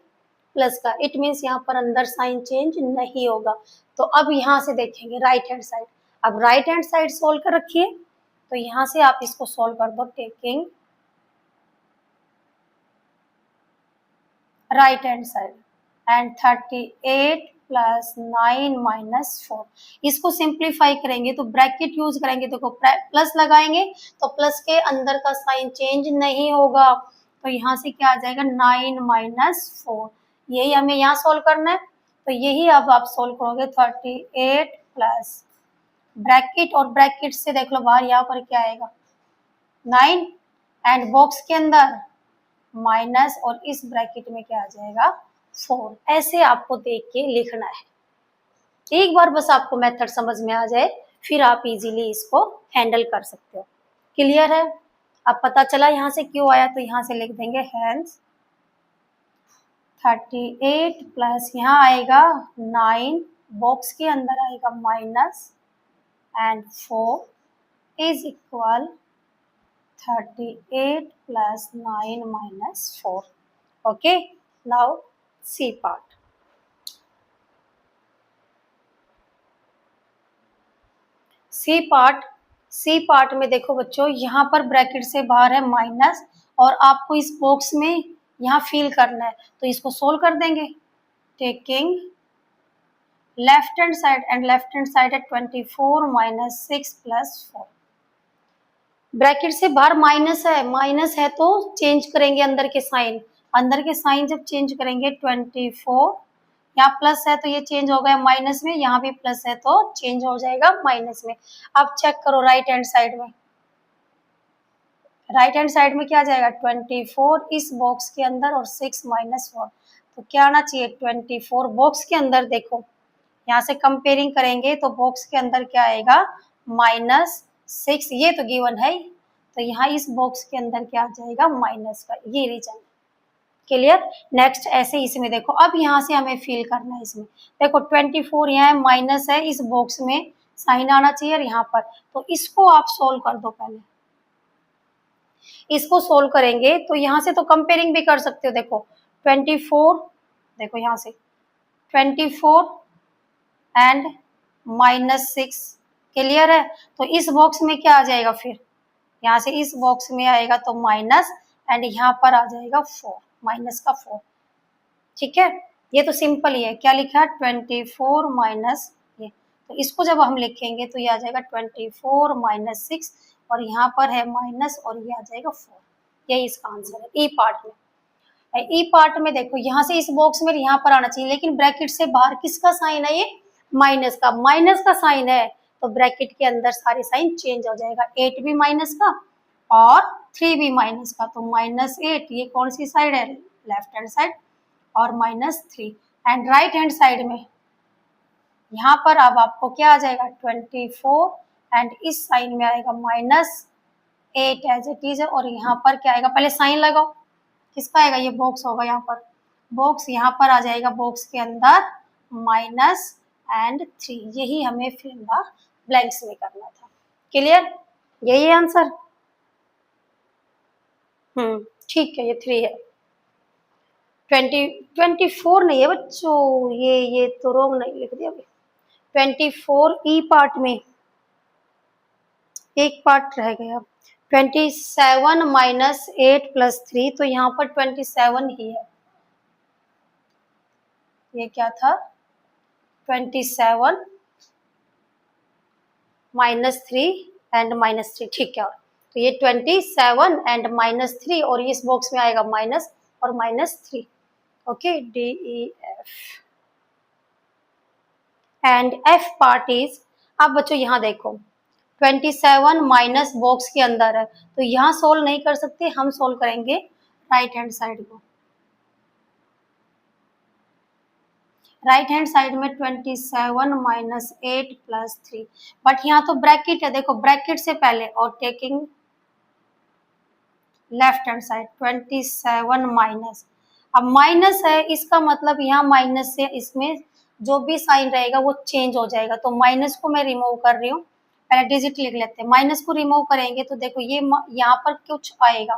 प्लस का, इट मीन्स यहाँ पर अंदर साइन चेंज नहीं होगा। तो अब यहाँ से देखेंगे राइट हैंड साइड। अब राइट हैंड साइड सोल्व कर रखिए, तो यहाँ से आप इसको सॉल्व कर दो, taking right hand side and 38 plus 9 minus 4, इसको सिंप्लीफाई करेंगे तो ब्रैकेट यूज करेंगे, देखो प्लस लगाएंगे तो प्लस के अंदर का साइन चेंज नहीं होगा, तो यहाँ से क्या आ जाएगा 9 माइनस 4, यही हमें यहाँ सोल्व करना है। तो यही अब आप सोल्व करोगे 38 प्लस ब्रैकेट और ब्रैकेट से देख लो बाहर यहाँ पर क्या आएगा 9 एंड बॉक्स के अंदर माइनस और इस ब्रैकेट में क्या आ जाएगा 4, ऐसे आपको देख के लिखना है। एक बार बस आपको मेथड समझ में आ जाए फिर आप इजीली इसको हैंडल कर सकते हो। क्लियर है? अब पता चला यहाँ से क्यों आया, तो यहाँ से लिख देंगे हेंस 38 प्लस यहाँ आएगा 9 बॉक्स के अंदर आएगा minus and 4 is equal 38 plus 9 minus 4. Okay, now C part. C part में देखो बच्चों, यहाँ पर ब्रैकेट से बाहर है माइनस और आपको इस बॉक्स में यहाँ फिल करना है, तो इसको सोल्व कर देंगे। Taking left hand side and left hand side है 24 माइनस 6 प्लस 4, ब्रैकेट से बाहर माइनस है तो चेंज करेंगे अंदर के साइन जब चेंज करेंगे 24, यहाँ प्लस है तो ये चेंज हो गया माइनस में, यहाँ भी प्लस है तो चेंज हो जाएगा माइनस में। अब चेक करो राइट हैंड साइड में क्या आ जाएगा 24 इस बॉक्स के अंदर और 6 माइनस 4, तो क्या आना चाहिए 24 बॉक्स के अंदर। देखो यहाँ से कंपेयरिंग करेंगे तो बॉक्स के अंदर क्या आएगा माइनस 6, ये तो गिवन है, तो यहाँ इस बॉक्स के अंदर क्या आ जाएगा माइनस का, ये रीजन। क्लियर? नेक्स्ट ऐसे इसमें देखो, अब यहाँ से हमें फिल करना है इसमें, देखो 24 यहाँ माइनस है, इस बॉक्स में साइन आना चाहिए यहाँ पर, तो इसको आप सोल्व कर दो। पहले इसको सोल्व करेंगे तो यहाँ से तो कंपेयरिंग भी कर सकते हो। देखो 24, देखो यहाँ से 24 एंड माइनस 6, क्लियर है? तो इस बॉक्स में क्या आ जाएगा, फिर यहाँ से इस बॉक्स में आएगा तो माइनस एंड यहाँ पर आ जाएगा 4, माइनस का 4। ठीक है, ये तो सिंपल ही है। क्या लिखा है 24 माइनस ये, तो इसको जब हम लिखेंगे तो ये आ जाएगा 24 माइनस 6 और यहाँ पर है माइनस और ये आ जाएगा 4, यही इसका आंसर है। ई पार्ट में देखो यहाँ से इस बॉक्स में यहाँ पर आना चाहिए, लेकिन ब्रैकेट से बाहर किसका साइन है, ये माइनस का साइन है, तो ब्रैकेट के अंदर सारे साइन चेंज हो जाएगा, 8 भी माइनस का और 3 भी माइनस का, तो -8 ये कौन सी साइड है, लेफ्ट हैंड साइड, और -3 एंड राइट हैंड साइड में यहाँ पर अब आपको क्या आ जाएगा 24 एंड इस साइन में आएगा -8 एज इट इज, और यहाँ पर क्या आएगा, पहले साइन लगाओ, किसका आएगा, ये बॉक्स होगा, यहाँ पर बॉक्स, यहाँ पर आ जाएगा बॉक्स के अंदर माइनस एंड 3, यही हमें फिल इन द ब्लैंक्स में करना था। क्लियर? यही है आंसर। ठीक है, ये 3 है। 24 नहीं है बच्चों, ये तो रोंग नहीं लिख दिया। 24 ई पार्ट में एक पार्ट रह गया, 27 माइनस 8 प्लस 3, तो यहाँ पर 27 ही है। ये क्या था 27 माइनस 3 एंड -3, ठीक है। तो ये 27 एंड -3 और इस बॉक्स में आएगा माइनस और -3। Okay, D E F and F part is, अब बच्चों यहाँ देखो 27 माइनस बॉक्स के अंदर है, तो यहाँ सोल्व नहीं कर सकते, हम सोल्व करेंगे राइट हैंड साइड को। राइट हैंड साइड में 27 माइनस 8 प्लस 3, बट यहाँ तो ब्रैकेट है, देखो ब्रैकेट से पहले, और taking left hand side 27 minus, अब माइनस है इसका मतलब यहाँ माइनस से इसमें जो भी साइन रहेगा वो चेंज हो जाएगा, तो माइनस को मैं रिमूव कर रही हूँ, पहले डिजिट लिख लेते हैं। माइनस को रिमूव करेंगे तो देखो ये यहाँ पर कुछ आएगा,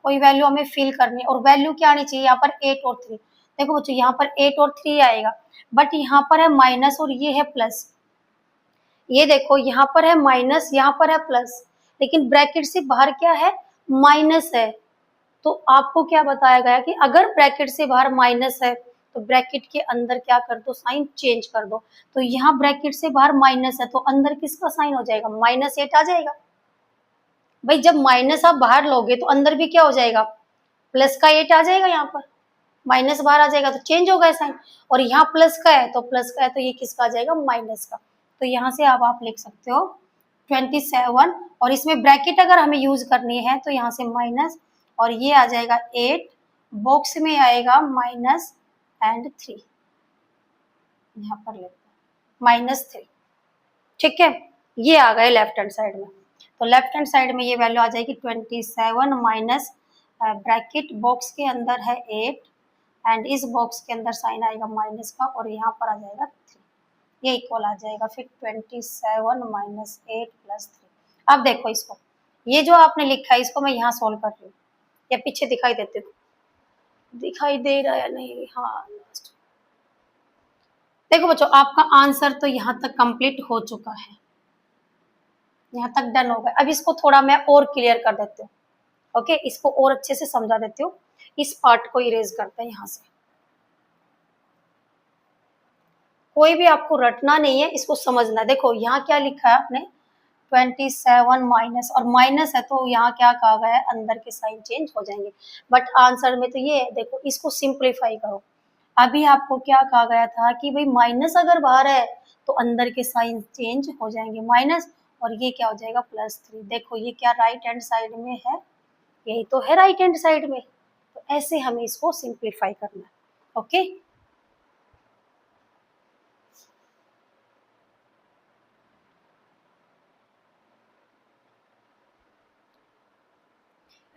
कोई वैल्यू हमें फिल करनी है, और वैल्यू क्या आनी चाहिए, यहाँ पर 8 और 3, देखो बच्चों यहाँ पर 8 और 3 आएगा, बट यहाँ पर है माइनस और ये है प्लस, ये देखो यहाँ पर है माइनस, यहाँ पर है प्लस, लेकिन ब्रैकेट से बाहर क्या है, माइनस है। तो आपको क्या बताया गया कि अगर ब्रैकेट से बाहर माइनस है तो ब्रैकेट के अंदर क्या कर दो, साइन चेंज कर दो। तो यहाँ ब्रैकेट से बाहर माइनस है तो अंदर किसका साइन हो जाएगा, -8 आ जाएगा। भाई जब माइनस आप बाहर लोगे तो अंदर भी क्या हो जाएगा, प्लस का 8 आ जाएगा। यहाँ पर माइनस बाहर आ जाएगा तो चेंज होगा साइन, और यहाँ प्लस का है तो प्लस का है तो ये किसका आ जाएगा, माइनस का। तो यहाँ से अब आप लिख सकते हो 27, और इसमें ब्रैकेट अगर हमें यूज करनी है तो यहाँ से माइनस, और ये आ जाएगा 8, बॉक्स में आएगा -3, यहाँ पर लेते हैं -3। ठीक है, ये आ गए लेफ्ट हैंड साइड में। तो लेफ्ट हैंड साइड में ये वैल्यू आ जाएगी 27 माइनस ब्रैकेट बॉक्स के अंदर है 8, एंड इस बॉक्स के अंदर साइन आएगा माइनस का, और यहाँ पर आ जाएगा 3, ये इक्वल आ जाएगा फिर 27 माइनस 8 प्लस 3। अब देखो इसको, ये जो आपने लिखा है इसको मैं यहाँ सोल्व कर रही हूँ, या पीछे दिखाई देते हो, दिखाई दे रहा है नहीं, हाँ। देखो बच्चों, आपका आंसर तो यहाँ तक कंप्लीट हो चुका है, यहाँ तक डन हो गया। अब इसको थोड़ा मैं और क्लियर कर देती हूँ। ओके, इसको और अच्छे से समझा देती हूँ। इस पार्ट को इरेज करते हैं यहाँ से, कोई भी आपको रटना नहीं है, इसको समझना है। देखो यहाँ क्या लिखा है आपने, 27 माइनस, और माइनस है तो यहाँ क्या कहा गया है, अंदर के साइन चेंज हो जाएंगे। बट आंसर में तो ये है, देखो इसको सिंप्लीफाई करो। अभी आपको क्या कहा गया था कि भाई माइनस अगर बाहर है तो अंदर के साइन चेंज हो जाएंगे, माइनस, और ये क्या हो जाएगा +3। देखो ये क्या राइट हैंड साइड में है, यही तो है राइट हैंड साइड में। तो ऐसे हमें इसको सिंप्लीफाई करना है। Okay,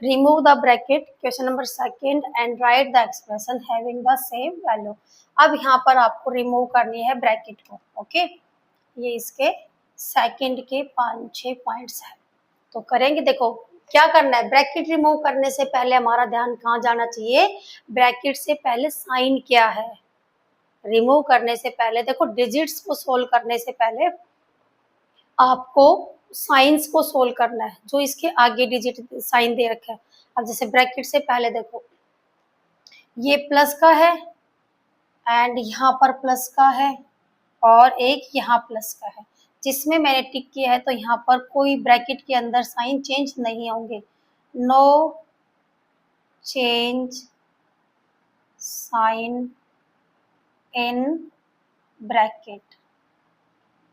remove the bracket, question number second, and right the expression having the same value. अब यहाँ पर आपको रिमूव करनी है ब्रैकेट को। ओके, ये इसके सेकंड के 5-6 पॉइंट्स है, तो करेंगे। देखो क्या करना है, ब्रैकेट रिमूव करने से पहले हमारा ध्यान कहाँ जाना चाहिए, ब्रैकेट से पहले साइन क्या है। रिमूव करने से पहले देखो, डिजिट्स को सोल्व करने से पहले आपको साइंस को सोल्व करना है, जो इसके आगे डिजिट साइन दे रखा है। अब जैसे ब्रैकेट से पहले देखो, ये प्लस का है, एंड यहाँ पर प्लस का है, और एक यहाँ प्लस का है। जिसमें मैंने टिक किया है तो यहाँ पर कोई ब्रैकेट के अंदर साइन चेंज नहीं होंगे, no change sign in bracket.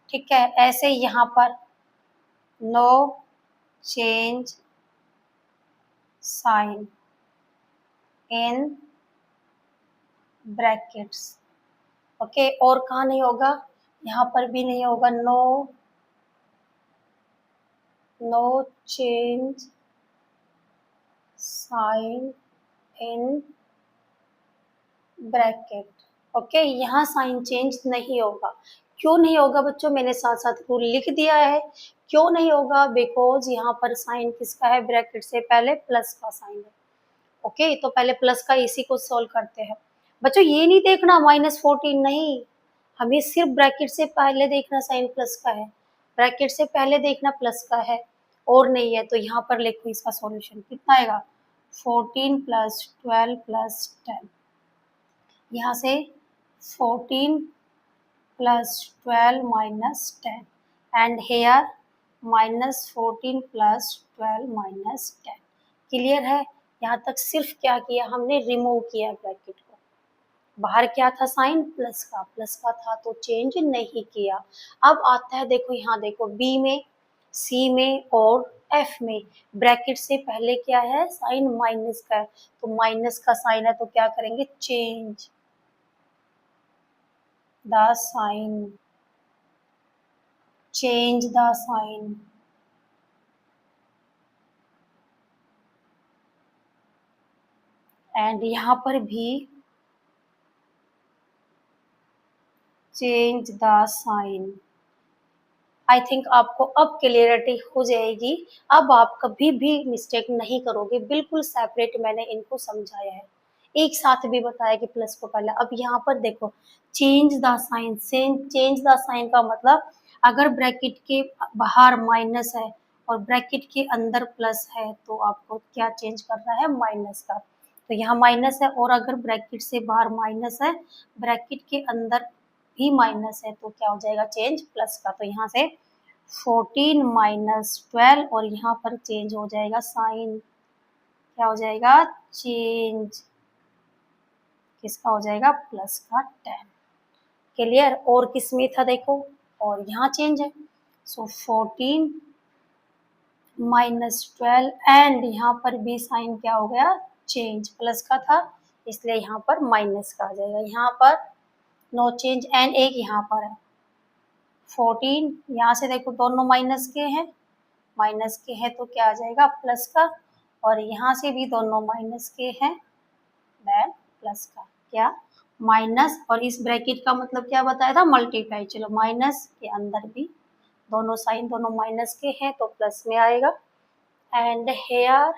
ठीक है, ऐसे यहाँ पर no change sign in brackets. Okay, और कहाँ नहीं होगा, यहाँ पर भी नहीं होगा, no change sign in bracket. Okay, यहाँ साइन चेंज नहीं होगा। क्यों नहीं होगा बच्चों, मैंने साथ साथ रूल लिख दिया है। क्यों नहीं होगा, बिकॉज यहाँ पर साइन किसका है, ब्रैकेट से पहले प्लस का साइन है। ओके, तो पहले प्लस का इसी को सॉल्व करते हैं। बच्चों ये नहीं देखना -14 नहीं, हमें सिर्फ ब्रैकेट से पहले देखना साइन प्लस का है, ब्रैकेट से पहले देखना प्लस का है, और नहीं है। तो यहाँ पर लिखो इसका सॉल्यूशन कितना आएगा, 14 + 12 + 10। यहाँ से 14 + 12 - 10, एंड हेयर -14 + 12 - 10। क्लियर है, यहाँ तक सिर्फ क्या किया हमने, रिमूव किया ब्रैकेट को। बाहर क्या था साइन, प्लस का था तो चेंज नहीं किया। अब आता है, देखो यहाँ देखो, बी में, सी में और एफ में ब्रैकेट से पहले क्या है, साइन माइनस का है। तो माइनस का साइन है तो क्या करेंगे, change the sign, change the sign. And यहाँ पर भी change the sign. I think आपको अब क्लियरिटी हो जाएगी, अब आप कभी भी मिस्टेक नहीं करोगे। बिल्कुल सेपरेट मैंने इनको समझाया है, एक साथ भी बताया कि प्लस को पहले। अब यहाँ पर देखो, change the sign, change the sign का मतलब अगर ब्रैकेट के बाहर माइनस है और ब्रैकेट के अंदर प्लस है तो आपको क्या चेंज करना है, माइनस का। तो यहाँ माइनस है, और अगर ब्रैकेट से बाहर माइनस है, ब्रैकेट के अंदर भी माइनस है, तो क्या हो जाएगा, चेंज प्लस का। तो यहाँ से 14 माइनस 12 और यहाँ पर चेंज हो जाएगा साइन, क्या हो जाएगा, चेंज किसका हो जाएगा, प्लस का 10। क्लियर। और किस में था देखो, और यहाँ चेंज है, सो 14 माइनस 12 एंड यहाँ पर भी साइन क्या हो गया, चेंज, प्लस का था इसलिए यहाँ पर माइनस का आ जाएगा। यहाँ पर नो चेंज एंड एक यहाँ पर है 14, यहाँ से देखो दोनों माइनस के हैं, माइनस के हैं तो क्या आ जाएगा, प्लस का, और यहाँ से भी दोनों माइनस के हैं, देन प्लस का, क्या, माइनस, और इस ब्रैकेट का मतलब क्या बताया था, मल्टीप्लाई। चलो माइनस के अंदर भी दोनों साइन दोनों माइनस के हैं तो प्लस में आएगा, एंड हेयर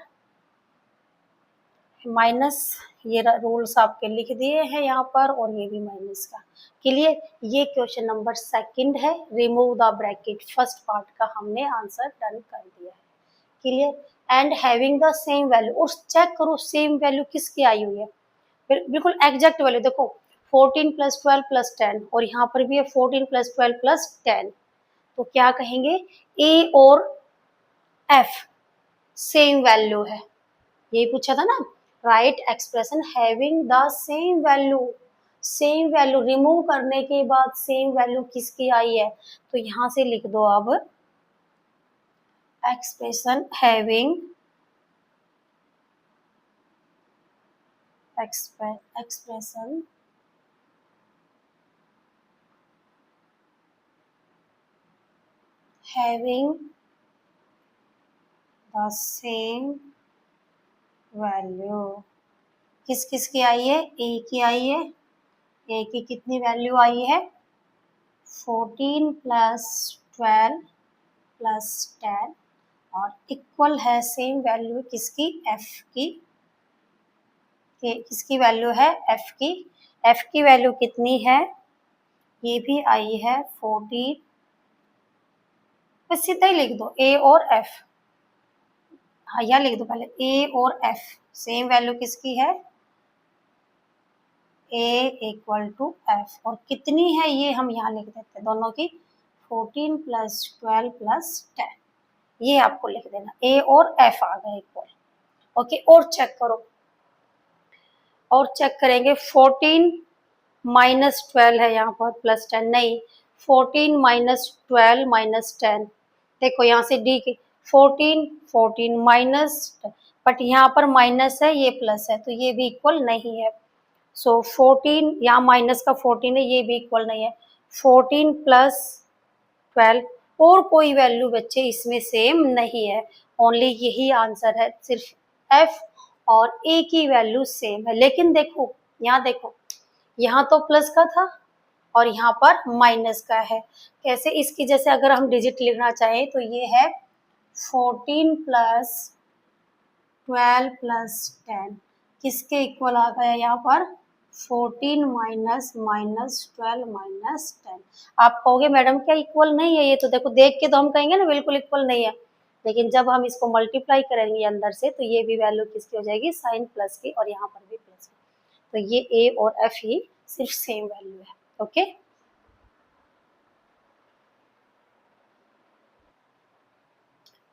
माइनस, ये रूल्स आपके लिख दिए हैं यहाँ पर, और ये भी माइनस का। क्लियर। ये क्वेश्चन नंबर सेकंड है, remove the bracket, first part का हमने आंसर डन कर दिया है। Clear. And having the same value, और चेक करो सेम वैल्यू किसकी आई हुई है, बिल्कुल एग्जैक्ट वैल्यू देखो, 14 प्लस 12 प्लस 10, और यहाँ पर भी है 14 प्लस 12 प्लस 10, तो क्या कहेंगे, ए और एफ सेम वैल्यू है, यही पूछा था ना, right expression having the same value, same value remove करने के बाद सेम वैल्यू किसकी आई है, तो यहाँ से लिख दो अब expression having expression having the same value, किस किस की आई है, ए की आई है, ए की कितनी वैल्यू आई है, 14 प्लस 12 प्लस 10, और इक्वल है सेम वैल्यू किसकी, एफ की, किसकी वैल्यू है, एफ की, एफ की वैल्यू कितनी है, ये भी आई है 14, बस सीधा ही लिख दो ए और एफ, हाँ यह लिख दो पहले, ए और एफ सेम वैल्यू किसकी है, ए इक्वल टू एफ, और कितनी है ये हम यहाँ लिख देते हैं दोनों की, 14 प्लस 12 प्लस 10, ये आपको लिख देना, ए और एफ आ गए इक्वल। ओके, और चेक करो, और चेक करेंगे 14 माइनस 12 है यहाँ पर प्लस 10 नहीं, 14 माइनस 12 माइनस 10, देखो यहाँ से डी की 14 14 माइनस, बट यहाँ पर माइनस है ये प्लस है तो ये भी इक्वल नहीं है, सो 14 यहाँ माइनस का 14 है ये भी इक्वल नहीं है, 14 प्लस 12 और कोई वैल्यू बच्चे इसमें सेम नहीं है, ओनली यही आंसर है, सिर्फ एफ और ए की वैल्यू सेम है। लेकिन देखो यहाँ देखो, यहाँ तो प्लस का था और यहाँ पर माइनस का है, कैसे, इसकी जैसे अगर हम डिजिट लिखना चाहें तो ये है 14 प्लस 12 प्लस 10, किसके इक्वल आ गया यहाँ पर, 14 माइनस माइनस 12 माइनस 10। आप कहोगे मैडम क्या इक्वल नहीं है, ये तो देखो देख के तो हम कहेंगे ना बिल्कुल इक्वल नहीं है, लेकिन जब हम इसको मल्टीप्लाई करेंगे अंदर से तो ये भी वैल्यू किसकी हो जाएगी, साइन प्लस की, और यहाँ पर भी प्लस की, तो ये ए और एफ ही सिर्फ सेम वैल्यू है। ओके,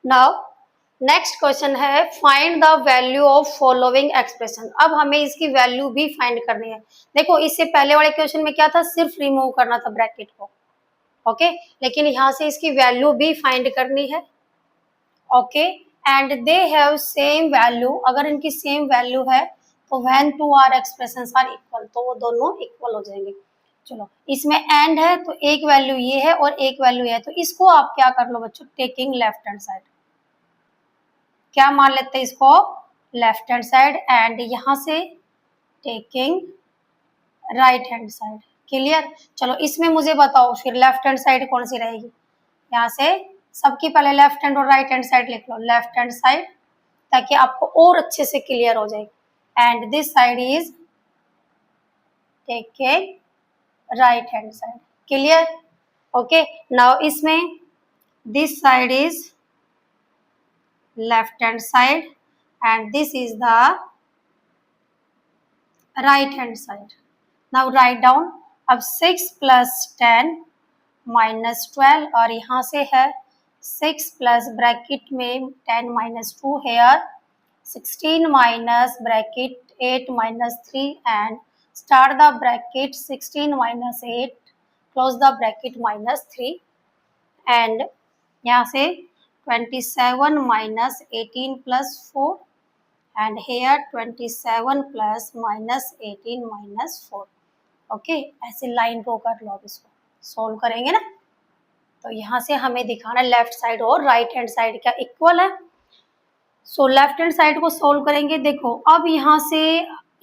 नाउ नेक्स्ट क्वेश्चन है find the value of following expression. अब हमें इसकी वैल्यू भी फाइंड करनी है। देखो इससे पहले वाले क्वेश्चन में क्या था, सिर्फ रिमूव करना था ब्रैकेट को, ओके, लेकिन यहाँ से इसकी वैल्यू भी फाइंड करनी है, okay, and they have same value, अगर इनकी सेम वैल्यू है तो when two are expressions are equal, तो वो दोनों इक्वल हो जाएंगे। चलो इसमें एंड है तो एक वैल्यू ये है और एक वैल्यू है, तो इसको आप क्या कर लो बच्चों, टेकिंग लेफ्ट हैंड साइड, क्या मान लेते हैं इसको, लेफ्ट हैंड साइड, एंड यहाँ से taking right hand side. Clear. चलो इसमें मुझे बताओ फिर लेफ्ट हैंड साइड कौन सी रहेगी, यहाँ से सबकी पहले लेफ्ट हैंड और राइट हैंड साइड लिख लो, लेफ्ट हैंड साइड, ताकि आपको और अच्छे से क्लियर हो जाए, and this side is taking right hand side. Clear. Okay, now इसमें this side is left hand side and this is the right hand side. Now write down. अब 6 plus 10 minus 12 और यहाँ से है 6 plus ब्रैकेट में 10 minus 2 here 16 minus bracket 8 minus 3 and start the bracket 16 minus 8 close the bracket minus 3 and यहाँ से 27 minus 18 plus 4 and here 27 plus minus 18 minus 4. Okay ऐसे line draw कर लो। अब इसको सोल्व करेंगे ना, तो यहाँ से हमें दिखाना लेफ्ट साइड और राइट हैंड साइड क्या इक्वल है। सो लेफ्ट हैंड साइड को सोल्व करेंगे। देखो अब यहाँ से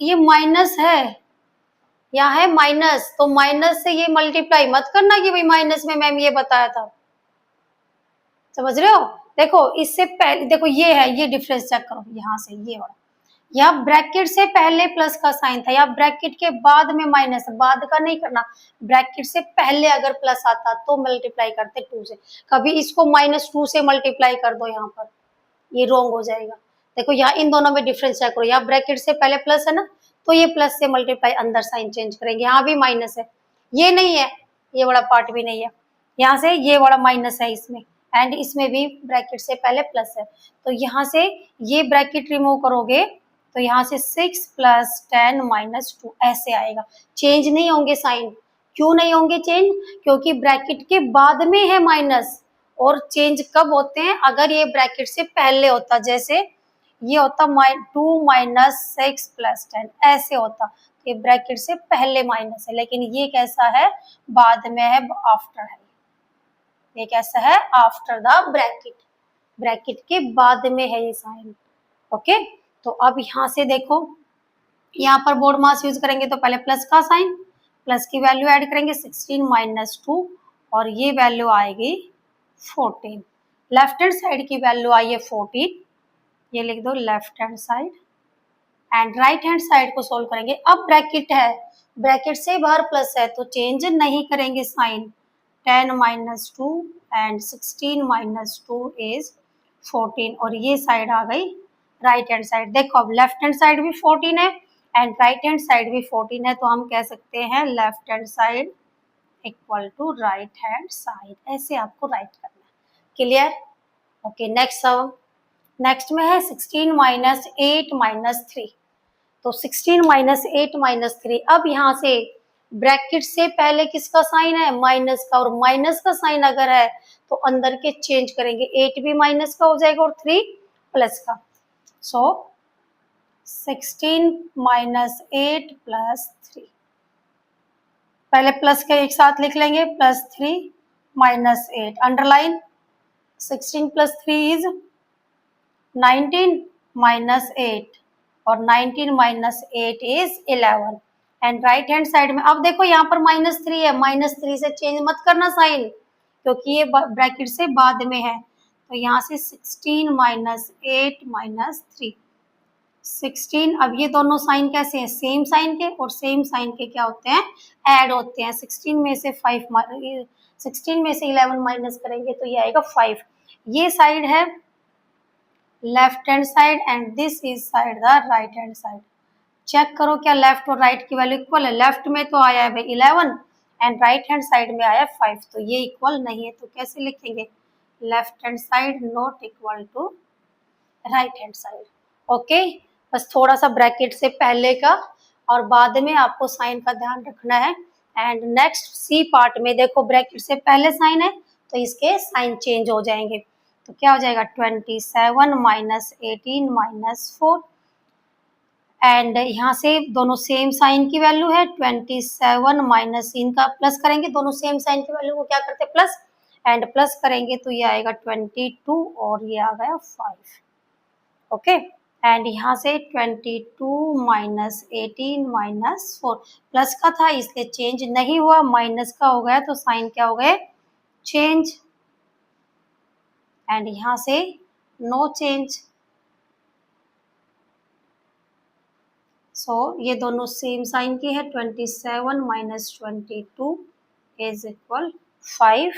ये माइनस है, यहाँ है माइनस, तो माइनस से ये मल्टीप्लाई मत करना कि भाई माइनस में मैम ये बताया था, समझ रहे हो। देखो इससे पहले देखो ये है, ये डिफरेंस चेक करो यहाँ से, ये वाला यहाँ ब्रैकेट से पहले प्लस का साइन था, यहाँ ब्रैकेट के बाद में माइनस, बाद का नहीं करना, ब्रैकेट से पहले अगर प्लस आता तो मल्टीप्लाई करते 2 से। कभी इसको -2 से मल्टीप्लाई कर दो, यहाँ पर ये रॉन्ग हो जाएगा। देखो यहाँ इन दोनों में डिफरेंस चेक करो, यहाँ ब्रैकेट से पहले प्लस है ना, तो ये प्लस से मल्टीप्लाई अंदर साइन चेंज करेंगे, यहाँ भी माइनस है, ये नहीं है, ये बड़ा पार्ट भी नहीं है, यहाँ से ये बड़ा माइनस है इसमें एंड इसमें भी ब्रैकेट से पहले प्लस है, तो यहाँ से ये ब्रैकेट रिमूव करोगे तो यहाँ से 6 plus 10 minus 2 ऐसे आएगा। चेंज नहीं होंगे साइन, क्यों नहीं होंगे चेंज, क्योंकि ब्रैकेट के बाद में है माइनस, और चेंज कब होते हैं अगर ये ब्रैकेट से पहले होता, जैसे ये होता 2 minus 6 plus 10 ऐसे होता, ये ब्रैकेट से पहले माइनस है, लेकिन ये कैसा है बाद में है, आफ्टर है, ये कैसा है आफ्टर द ब्रैकेट, ब्रैकेट के बाद में है ये साइन। ओके तो अब यहाँ से देखो, यहाँ पर बोर्ड मास यूज करेंगे तो पहले प्लस का साइन, प्लस की वैल्यू ऐड करेंगे 16 minus 2 और ये वैल्यू आएगी 14। लेफ्ट हैंड साइड की वैल्यू आई है 14, ये लिख दो left hand side and right hand side को सोल्व करेंगे। अब ब्रैकेट है, ब्रैकेट से बाहर प्लस है तो चेंज नहीं करेंगे sign, 10 minus 2 and 16 minus 2 is 14 और ये साइड आ गई राइट हैंड साइड। देखो अब लेफ्ट हैंड साइड भी 14 है एंड राइट हैंड साइड भी 14 है, तो हम कह सकते हैं left hand side equal to right hand side, ऐसे आपको राइट करना है। क्लियर? ओके नेक्स्ट में है 16 minus 8 minus 3, तो 16 minus 8 minus 3, अब यहाँ से ब्रैकेट से पहले किसका साइन है माइनस का, और माइनस का साइन अगर है तो अंदर के चेंज करेंगे, 8 भी माइनस का हो जाएगा और 3 प्लस का। सो 16 minus 8 plus 3, पहले प्लस के एक साथ लिख लेंगे, +3 minus 8, underline 16 plus 3 is 19 minus 8 और 19 minus 8 is 11 and right hand side में अब देखो यहाँ पर -3 है, -3 से चेंज मत करना साइन क्योंकि ये ब्रैकेट से बाद में है, तो यहाँ से 16 minus 8 minus 3 16। अब ये दोनों साइन कैसे हैं सेम साइन के, और सेम साइन के क्या होते हैं ऐड होते हैं, 16 में से 11 माइनस करेंगे तो ये आएगा 5। ये साइड है left hand side and this is side the right hand side. Check करो क्या लेफ्ट और राइट की वैल्यू इक्वल है, लेफ्ट में तो आया है भाई 11 एंड राइट हैंड साइड में आया 5, तो ये इक्वल नहीं है, तो कैसे लिखेंगे left hand side not equal to right hand side. Okay बस थोड़ा सा ब्रैकेट से पहले का और बाद में आपको साइन का ध्यान रखना है। एंड नेक्स्ट सी पार्ट में देखो ब्रैकेट से पहले साइन है तो इसके साइन चेंज हो जाएंगे, तो क्या हो जाएगा 27 minus 18 minus 4 एंड यहाँ से दोनों सेम साइन की वैल्यू है 27 माइनस इनका प्लस करेंगे, दोनों सेम साइन की वैल्यू को क्या करते प्लस एंड प्लस करेंगे तो ये आएगा 22 और ये आ गया 5। ओके एंड यहाँ से 22 माइनस 18 माइनस 4 प्लस का था इसलिए चेंज नहीं हुआ, माइनस का हो गया तो साइन क्या हो गए चेंज एंड यहाँ से नो चेंज। सो ये दोनों सेम साइन की है 27 माइनस 22 इज इक्वल 5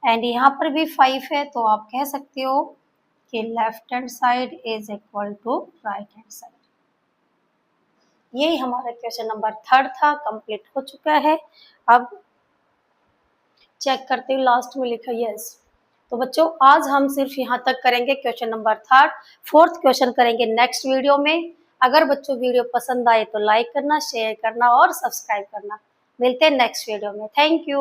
एंड यहाँ पर भी 5 है, तो आप कह सकते हो कि left hand side is equal to right hand side. यही हमारा क्वेश्चन नंबर 3 था, कंप्लीट हो चुका है। अब चेक करते हुए लास्ट में लिखा यस। तो बच्चों आज हम सिर्फ यहाँ तक करेंगे क्वेश्चन नंबर 3। 4th क्वेश्चन करेंगे नेक्स्ट वीडियो में। अगर बच्चों वीडियो पसंद आए तो लाइक करना, शेयर करना और सब्सक्राइब करना। मिलते हैं नेक्स्ट वीडियो में। Thank you.